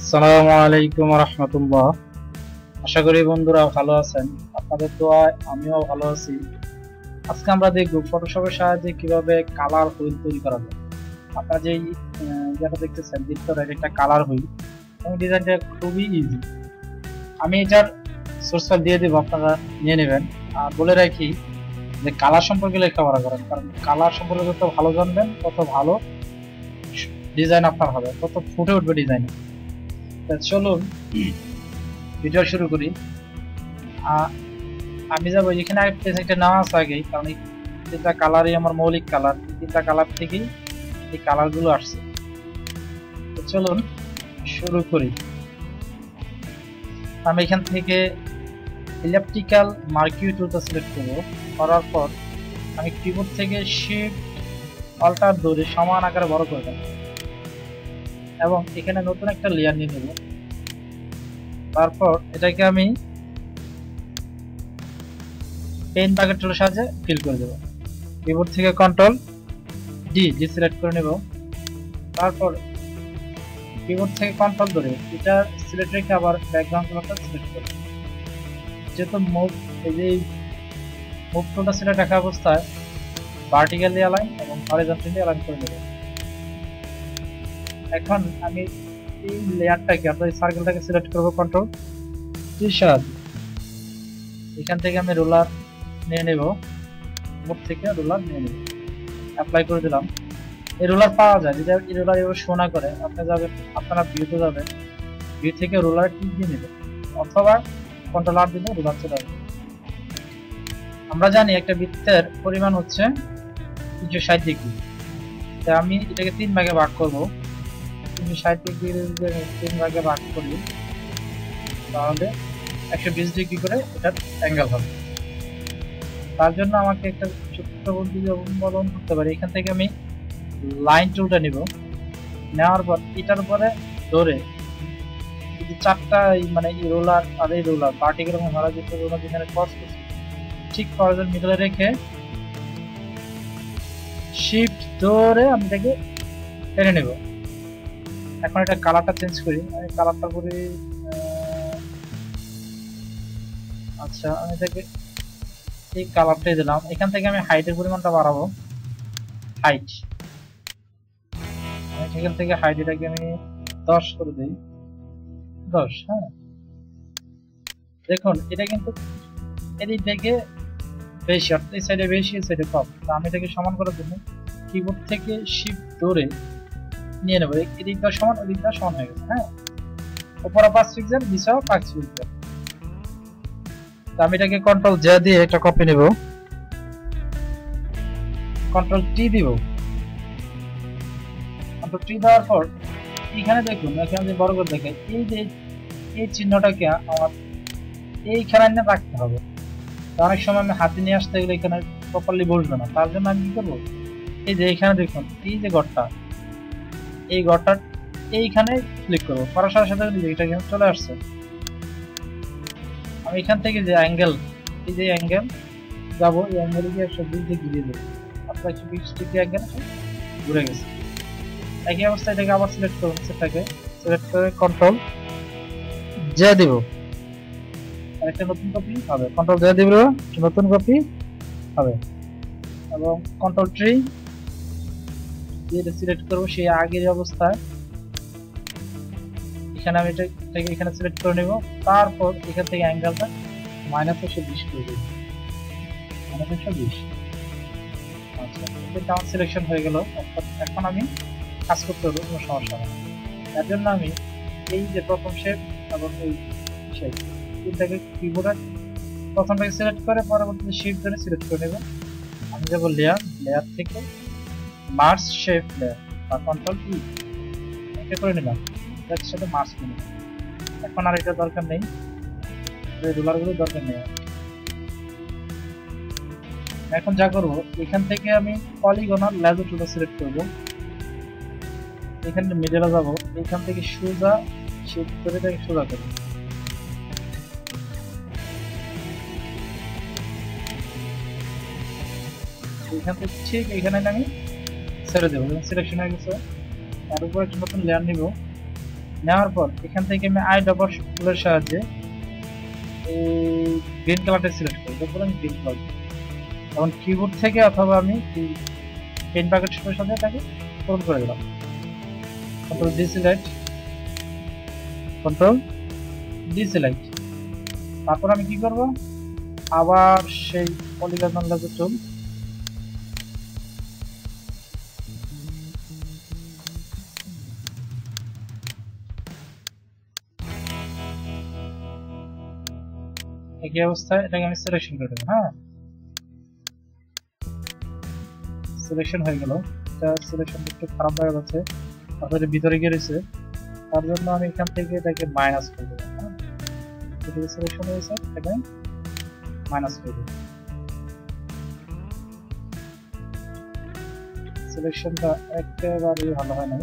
আসসালামু আলাইকুম রহমতুল্লাহ। আশা করি বন্ধুরা ভালো আছেন। আপনাদের দোয়ায় আমিও ভালো আছি। আজকে আমরা দেখব ফটোশপের সাহায্যে কিভাবে কালার হুইল তৈরি করা যায়। আপনারা যে যেটা দেখতেছেন ভিতরে একটা কালার হুইল এবং ডিজাইনটা খুবই ইজি। আমি এটার সোর্স ফাইল দিয়ে দেবো, আপনারা নিয়ে নেবেন। আর বলে রাখি যে কালার সম্পর্কে লেখাপড়া করেন, কারণ কালার সম্পর্কে যত ভালো জানবেন তত ভালো ডিজাইন আপনার হবে, তত ফুটে উঠবে ডিজাইন। চলুন ভিডিও শুরু করি। আমি যাবো এখানে একটা নেওয়া আছে আগেই, কারণ এই তিনটা কালারই আমার মৌলিক কালার। তিনটা কালার থেকেই এই কালার গুলো আসছে। চলুন শুরু করি। আমি এখান থেকে ইলেকট্রিক্যাল মার্কিউ টুলটা সিলেক্ট করবো। করার পর আমি কিবোর্ড থেকে শিফট অল্টার ধরে সমান আকারে বড় করে দেব এবং এখানে নতুন একটা লেয়ার নিয়ে নেব। তারপর এটাকে আমি পেন বাকেট টুলের সাহায্যে ফিল করে দেব। কিবোর্ড থেকে কন্ট্রোল ডি সিলেক্ট করে নেব। তারপর কিবোর্ড থেকে কন্ট্রোল ধরে এটা সিলেক্ট রেখে আবার ব্যাকগ্রাউন্ড কালারটা সিলেক্ট করব। যেহেতু মুভ টুলটা সিলেক্ট রাখা অবস্থায় ভার্টিক্যালি অ্যালাইন এবং হরিজন্টালি অ্যালাইন করে দেব। এখন আমি এই লেয়ারটাকে অর্থাৎ এই সার্কেলটাকে সিলেক্ট করব কন্ট্রোল টির সাহায্যে। এখান থেকে আমি রোলার নিয়ে নেব, মুভ থেকে রোলার নিয়ে নেব, অ্যাপ্লাই করে দিলাম। এই রোলার পাওয়া যায়, যদি এই রোলার এভাবে শো না করে আপনারা ভিউতে যাবেন, ভিউ থেকে রোলার টিপ দিয়ে নেবেন অথবা কন্ট্রোল আর দিলে রোলার চলে আসবে। আমরা জানি একটা বৃত্তের পরিমাণ হচ্ছে 360 ডিগ্রি। তাই আমি এটাকে 3 ভাগে ভাগ করব। 360 ডিগ্রি 3 ভাগে ভাগ করি তাহলে 120 ডিগ্রি করে এটার অ্যাঙ্গেল হবে। তার জন্য আমাকে একটা ছোট্ট পদ্ধতি অবলম্বন করতে পারি। এখান থেকে আমি লাইন টুলটা নিব, নেওয়ার পর এটার উপরে ধরে চারটা মানে এই রোলার আর এই রোলার ভার্টিক্যাল এবং হরাইজন্টাল রোলার যেখানে ক্রস করছে ঠিক ক্রসের মিডলে রেখে শিফট ধরে আমি এটাকে টেনে নেব। এখন এটা কালারটা চেঞ্জ করি। আমি কালারটা করি আচ্ছা, আমি এটাকে এই কালারটাই দিলাম। এখান থেকে আমি হাইটের পরিমাণটা বাড়াবো, হাইট এখান থেকে হাইট এটাকে আমি 10 করে দিই, 10। হ্যাঁ, দেখুন এটা কিন্তু এদিক থেকে বেশি, অর্থাৎ এই সাইডে বেশি এই সাইডে কম। তো আমি এটাকে সমান করার জন্য কিবোর্ড থেকে শিফট ধরে নিয়ে নেবো। এদিকটা সমান ওদিকটা সমান হয়ে গেছে। হ্যাঁ, উপরে 5 পিক্সেল নিচেও 5 পিক্সেল। তো আমি এটাকে কন্ট্রোল জে দিয়ে একটা কপি নেব, কন্ট্রোল টি দিব। কন্ট্রোল টি দেওয়ার পর এখানে দেখুন, এখানে যে বড় করে দেখে এই যে এই চিহ্নটাকে আমার এইখানে রাখতে হবে। অনেক সময় আমি হাতে নিয়ে আসতে গেলে এখানে প্রপারলি বসবে না। তার জন্য আমি কি করবো, এই যে এখানে দেখুন এই যে ঘরটা, এই ঘরটার এইখানে ক্লিক করবো। করার সাথে সাথে এটা এখানে চলে আসছে। আমি এখান থেকে যে অ্যাঙ্গেল, এই যে অ্যাঙ্গেল যাবো, এই অ্যাঙ্গেলে গিয়ে 120 ডিগ্রি ঘুরিয়ে দেবো। আপনার 120 ডিগ্রি অ্যাঙ্গেল ঘুরে গেছে। একই অবস্থায় এটাকে আবার সিলেক্ট করবো, সেটাকে সিলেক্ট করে কন্ট্রোল জে দিব, একটা নতুন কপি হবে। কন্ট্রোল জে দিব, নতুন কপি হবে এবং কন্ট্রোল ট্রি দিয়ে সিলেক্ট করবো সেই আগের অবস্থায়। এখানে আমি এটাকে এখানে সিলেক্ট করে নেব। তারপর এখান থেকে অ্যাঙ্গেলটা -120 করে দেব, -120। আচ্ছা, এটা আমার সিলেকশন হয়ে গেল। এখন আমি কাজ করতে পারবো, কোনো সমস্যা নেই। তার জন্য আমি এই যে প্রথম শেপ এবং এই শেপ তিনটাকে কিবোর্ডে প্রথমটাকে সিলেক্ট করে পরবর্তীতে শিফট ধরে সিলেক্ট করে নেব। আমি যাবো লেয়ার থেকে মার্জ শেপ লেয়ার বা কন্ট্রোল ই, এটা করে নিলাম, এটার সাথে মার্জ করে নিলাম। এখন আর এটা দরকার নেই, রোলার গুলো দরকার নেই। এখন যা করবো, এখান থেকে আমি পলিগনাল লেজো টুলটা সিলেক্ট করবো। এখানে মিডলে যাবো, এখান থেকে সোজা শিফট করে এটাকে সোজা করবো। এখান থেকে ঠিক এখানে আমি ছেড়ে দেবো, সিলেকশন হয়ে গেছে। তার উপর একটা নতুন লেয়ার নিব, নেওয়ার পর এখান থেকে আমি আই ডবল টুলের সাহায্যে গ্রিন কালারটা সিলেক্ট করি, তারপর আমি গ্রিন কালার তখন কিবোর্ড থেকে অথবা আমি পেন প্যাকেট সাথে এটাকে পূরণ করে দিলাম। Control D select, control D select. তারপর আমি কি করব, আবার সেই পলিগন লেজার টুল একই অবস্থায় এটাকে আমি সিলেকশন করে দেবো। হ্যাঁ, সিলেকশন হয়ে গেল। এটা সিলেকশন একটু খারাপ হয়ে গেছে, তারপরে ভিতরে গিয়ে রয়েছে, তার জন্য আমি এখান থেকে এটাকে মাইনাস করে দেবো। হ্যাঁ, এটাকে সিলেকশন হয়েছে, এটাকে মাইনাস করে দেবো। সিলেকশনটা একেবারেই ভালো হয় না,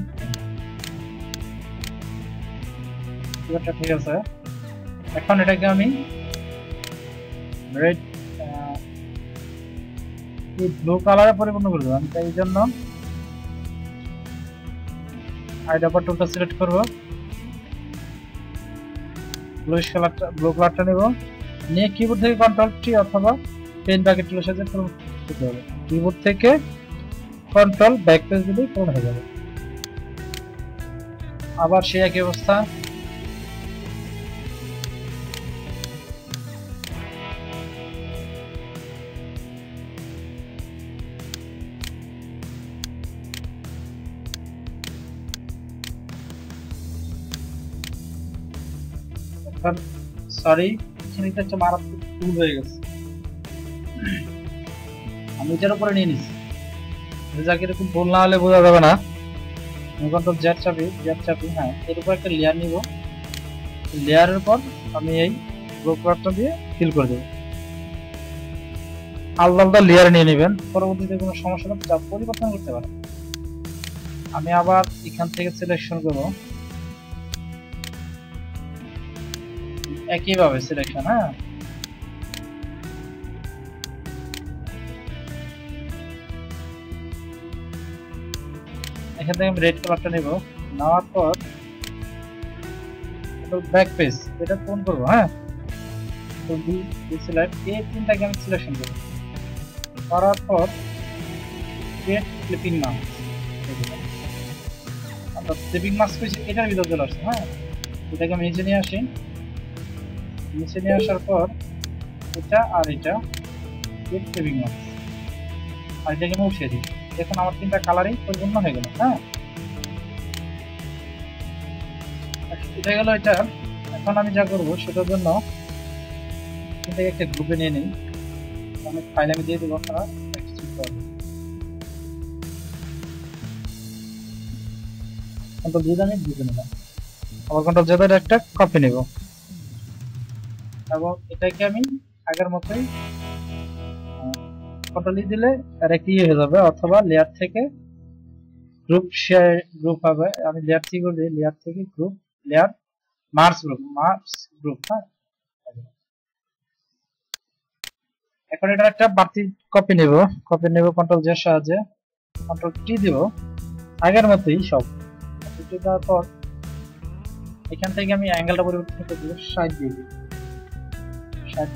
ঠিক আছে। এখন এটাকে আমি রেড ব্লু কালারে পরিবর্তন করে দেবো। আমি তাই এই জন্য আইডাপার টুলটা সিলেক্ট করবো, ব্লু কালারটা নেব, নিয়ে কিবোর্ড থেকে কন্ট্রোল টি অথবা পেন প্যাকেট টুলের সাথে করতে হবে। কিবোর্ড থেকে কন্ট্রোল ব্যাক পেজ দিলেই পূরণ হয়ে যাবে। আবার সেই একই অবস্থা, সরি এখানে একটা মারাত্মক ভুল হয়ে গেছে, আমি এটার উপরে নিয়ে নিচ্ছি, যাকে এরকম ভুল না হলে বোঝা যাবে না। কন্ট্রোল জেড চাপি, হ্যাঁ, এর উপর একটা লেয়ার নিব, লেয়ারের পর আমি এই ব্লু কালারটা দিয়ে ফিল করে দেবো। আলাদা আলাদা লেয়ার নিয়ে নেবেন, পরবর্তীতে কোনো সমস্যা হলে পরিবর্তন করতে পারেন। আমি আবার এখান থেকে সিলেকশন করবো একইভাবে সিলেকশন। হ্যাঁ, এখান থেকে আমি রেড কালারটা নেব, নেওয়ার পর ব্যাক পেজ এটা পূরণ করবো। হ্যাঁ, সিলেক্ট এই তিনটাকে আমি সিলেকশন করব, করার পর ক্রিয়েট ক্লিপিং মাস্ক, অর্থাৎ ক্লিপিং মাস্ক এটার ভিতরে চলে আসছে। হ্যাঁ, এটাকে আমি নিচে নিয়ে আসি, নিচে নিয়ে আসার পর এটা আর এটা ক্রিয়েট ক্লিপিং মাস্ক, আর এটাকে আমি উঠিয়ে দিই। দেখুন আমার তিনটা কালারই পরিপূর্ণ হয়ে গেল। হ্যাঁ, এটা গেল এটা। এখন আমি যা করবো সেটার জন্য এটাকে একটা গ্রুপে নিয়ে নিই, অনেক ফাইল আমি দিয়ে দেবো, আপনারা কন্ট্রোল জেড আমি গ্রুপে নিলাম, আবার কন্ট্রোল জেড একটা কপি নেব এবং এটাকে আমি আগের মতোই কন্ট্রোল দিলে আর কি হয়ে যাবে, অথবা লেয়ার থেকে গ্রুপ শেয়ার গ্রুপ হবে। আমি লেয়ার থেকে করে দিই, লেয়ার থেকে গ্রুপ, লেয়ার মার্জ গ্রুপ। হ্যাঁ, এখন এটা একটা বাড়তি কপি নেব, কন্ট্রোল জেড সাহায্যে কন্ট্রোল টি দিব, আগের মতোই সব দেওয়ার পর এখান থেকে আমি অ্যাঙ্গেলটা পরিবর্তন করে দেবো 60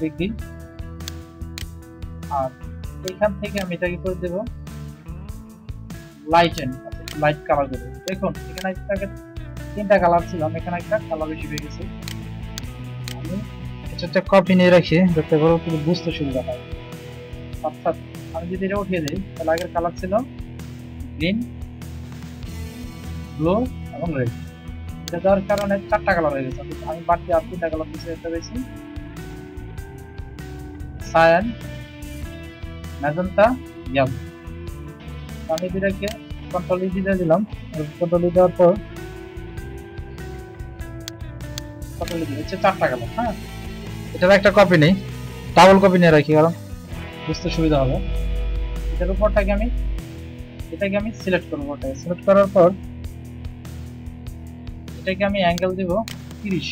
ডিগ্রি, আর এখান থেকে আমি এটাকে করে দেবো লাইট কালার দেবো। দেখুন এখানে তিনটা কালার ছিল, এখানে একটা কালার বেশি হয়ে গেছে। আমি একটা কপি নিয়ে রাখি যাতে করে বুঝতে সুবিধা হয়। অর্থাৎ আমি যদি এটা উঠিয়ে দিই তাহলে আগের কালার ছিল গ্রিন, ব্লু এবং রেড, এটা দেওয়ার কারণে চারটা কালার হয়ে গেছে। আমি বাড়তি আর তিনটা কালার দিতে পেরেছি, সায়ান, ম্যাজেন্টা, ইয়েলো। আমি দুটাকে কন্ট্রোল ই দিয়ে দিলাম, কন্ট্রোল ই দেওয়ার পর কন্ট্রোল ই দিচ্ছি, চারটা কালার। হ্যাঁ, এটার একটা কপি নেই, ডাবল কপি নিয়ে রাখি কারণ বুঝতে সুবিধা হবে। এটার উপরটাকে আমি সিলেক্ট করবো, সিলেক্ট করার পর এটাকে আমি অ্যাঙ্গেল দিব 30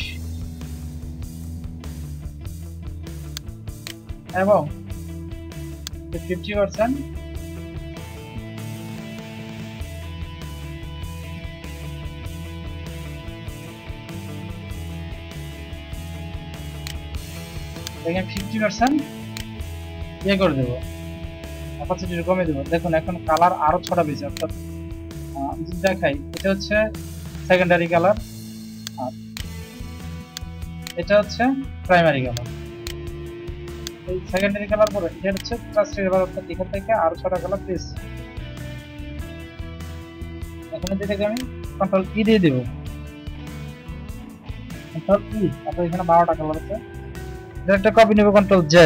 এবং 50% দেখেন 50% ইয়ে করে দেবো, অপাসিটি কমে দেবো। দেখুন এখন কালার আরো ছড়া বেশি, অর্থাৎ যদি দেখাই এটা হচ্ছে সেকেন্ডারি কালার আর এটা হচ্ছে প্রাইমারি কালার। এই সেকেন্ডারি কালার পরে এটা হচ্ছে টার্সিয়ারি কালার, অর্থাৎ এখান থেকে আরো ছটা কালার পেয়েছি। এখন যেটাকে আমি কন্ট্রোল ই দিয়ে দেবো, কন্ট্রোল ই, তারপর এখানে 12টা কালার আছে। একটা কপি নেব, কন্ট্রোল জে,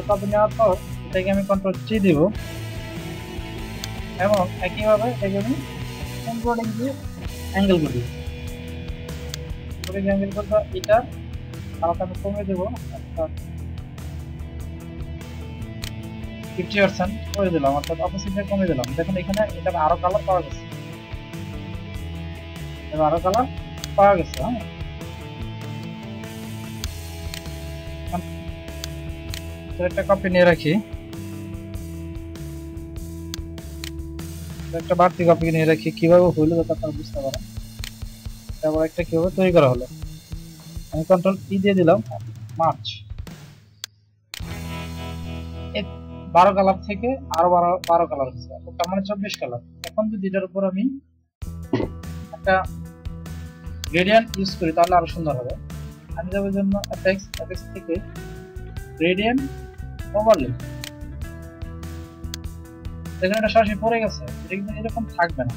কপি নেওয়ার পর এটাকে আমি কন্ট্রোল টি দিব এবং একইভাবে এটাকে আমি এনকোডিং দিয়ে অ্যাঙ্গেল করে দিব। অ্যাঙ্গেল করতে এটা কালারটা আমি কমিয়ে দেবো, অর্থাৎ 50% করে দিলাম, অর্থাৎ অপোজিটটা কমিয়ে দিলাম। দেখুন এখানে এটা আরো কালার পাওয়া গেছে, আরো কালার পাওয়া গেছে। হ্যাঁ, একটা কপি নিয়ে রাখি, একটা বাড়তি কপি নিয়ে রাখি, কিভাবে হইলো যাতে আপনারা বুঝতে পারেন তারপর একটা কিভাবে তৈরি করা হলো। আমি কন্ট্রোল ই দিয়ে দিলাম, মার্চ। 12 কালার থেকে আরো 12 কালার হচ্ছে, তার মানে 24 কালার। এখন যদি এটার উপর আমি একটা গ্রেডিয়েন্ট ইউজ করি তাহলে আরো সুন্দর হবে। আমি যাবো জন্য এফেক্টস থেকে গ্রেডিয়েন্ট ওভারলে। দেখুন এটা সরাসরি পড়ে গেছে, এটা কিন্তু এরকম থাকবে না।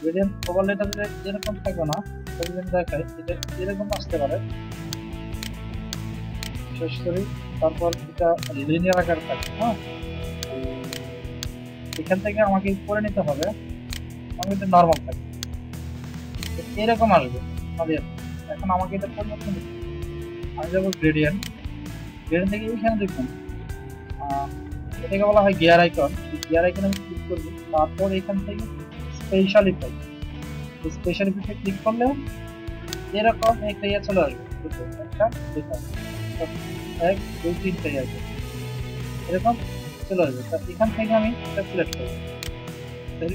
গ্রেডিয়েন্ট ওভারলেটা যদি এরকম থাকবে না, যদি দেখাই এটা এরকম আসতে পারে বিশেষ করে। তারপর এটা লিনিয়ার আকারে থাকে। হ্যাঁ, এখান থেকে আমাকে করে নিতে হবে, আমি এটা নরমাল থাকে এরকম আসবে। এখন আমাকে এটা পরিবর্তন করতে হবে। আমি যাবো গ্রেডিয়েন্ট থেকে এইখানে দেখুন এটাকে বলা হয় গিয়ার আইকন। গিয়ার আইকন আমি ক্লিক করবো, তারপর এখান থেকে স্পেশাল ইফেক্ট, স্পেশাল ইফেক্টে ক্লিক করলে এরকম একটা ইয়ে চলে আসবে, একটা এক দুই তিনটে আসবে, এরকম চলে আসবে। এখান থেকে আমি এটা সিলেক্ট করবো,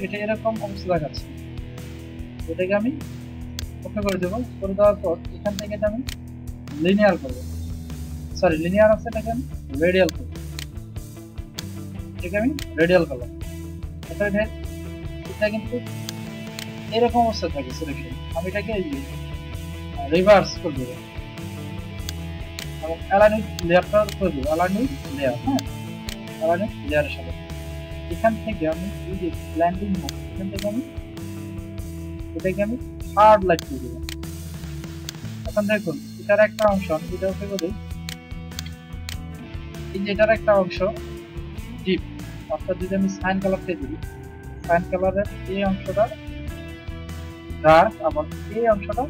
এটা এরকম অবস্থা দেখাচ্ছে, এটাকে আমি ওকে করে দেবো। করে দেওয়ার পর এখান থেকে এটা আমি লিনিয়ার করবো, সরি লিনিয়ার আছে, এটাকে আমি রেডিয়াল করবো, এটাকে আমি রেডিয়াল করলাম। এটা কিন্তু এরকম অবস্থা থাকে সিলেকশন। আমি এটাকে রিভার্স করে দেবো এবং অ্যালাইন লেয়ারটা করে দেবো, অ্যালাইন লেয়ার। হ্যাঁ, অ্যালাইন লেয়ারের সাথে এখান থেকে আমি এই যে ব্লেন্ডিং মোড, এখান থেকে আমি এটাকে আমি হার্ড লাইট করে দেবো। এখন দেখুন এটার একটা অংশ আমি যেটা ওকে বলি, এই যে এটার একটা অংশ ডিপ, অর্থাৎ যদি আমি সাইন কালারটা দিই, সাইন কালারের এই অংশটা ডার্ক, আবার এই অংশটা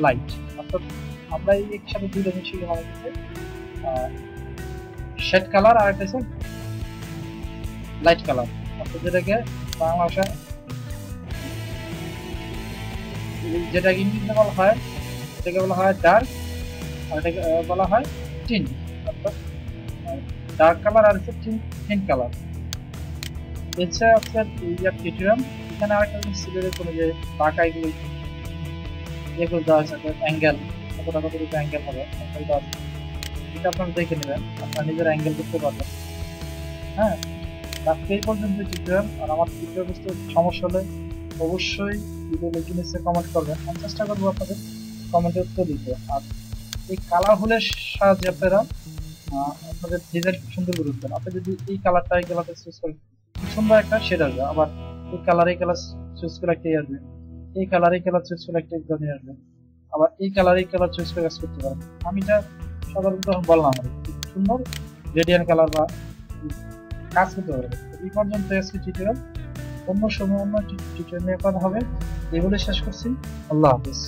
লাইট, অর্থাৎ আমরা এই একসাথে দুইটা মিশিয়ে আমার কাছে শেড কালার আর একটা লাইট কালার, অর্থাৎ যেটাকে বাংলা ভাষায় যেটাকে ইংরেজিতে বলা হয় এটাকে বলা হয় ডার্ক, আর এটাকে বলা হয় টিন, অর্থাৎ ডার্ক কালার আর হচ্ছে টিন কালার। এছাড়া আপনার টিউটোরিয়াল এখানে আরেকটা জিনিস ছিল, দেখুন যে বাঁকা এগুলো এগুলো দেওয়া আছে, অ্যাঙ্গেল কতটা কতটুকু অ্যাঙ্গেল হবে এটা আপনারা দেখে নেবেন, আপনার নিজের অ্যাঙ্গেল করতে পারবেন। হ্যাঁ, আজকে এই পর্যন্ত টিউটোরিয়াল। আর আমার টিউটোরিয়াল বুঝতে সমস্যা হলে অবশ্যই ভিডিও লিখে নিচে কমেন্ট করবেন, আমি চেষ্টা করবো আপনাদের কমেন্টের উত্তর দিতে। আর এই কালার হুলের সাহায্যে আপনারা আপনাদের ডিজাইন সুন্দর করে উঠবেন। আপনি যদি এই কালারটা এই কালারটা চুজ করেন সুন্দর একটা শেড আসবে, আবার এই কালার চুজ করে একটা আসবে, এই কালার চুজ করে একটা এক্সামে আসবে, আবার এই কালার চুজ করে কাজ করতে পারেন। আমি এটা সাধারণত বললাম সুন্দর রেডিয়ান কালার বা কাজ করতে পারবে। এই পর্যন্ত আজকে টিউটোরিয়াল, অন্য সময় অন্য টিউটোরিয়াল নিয়ে কথা হবে। এগুলো শেষ করছি, আল্লাহ হাফিজ।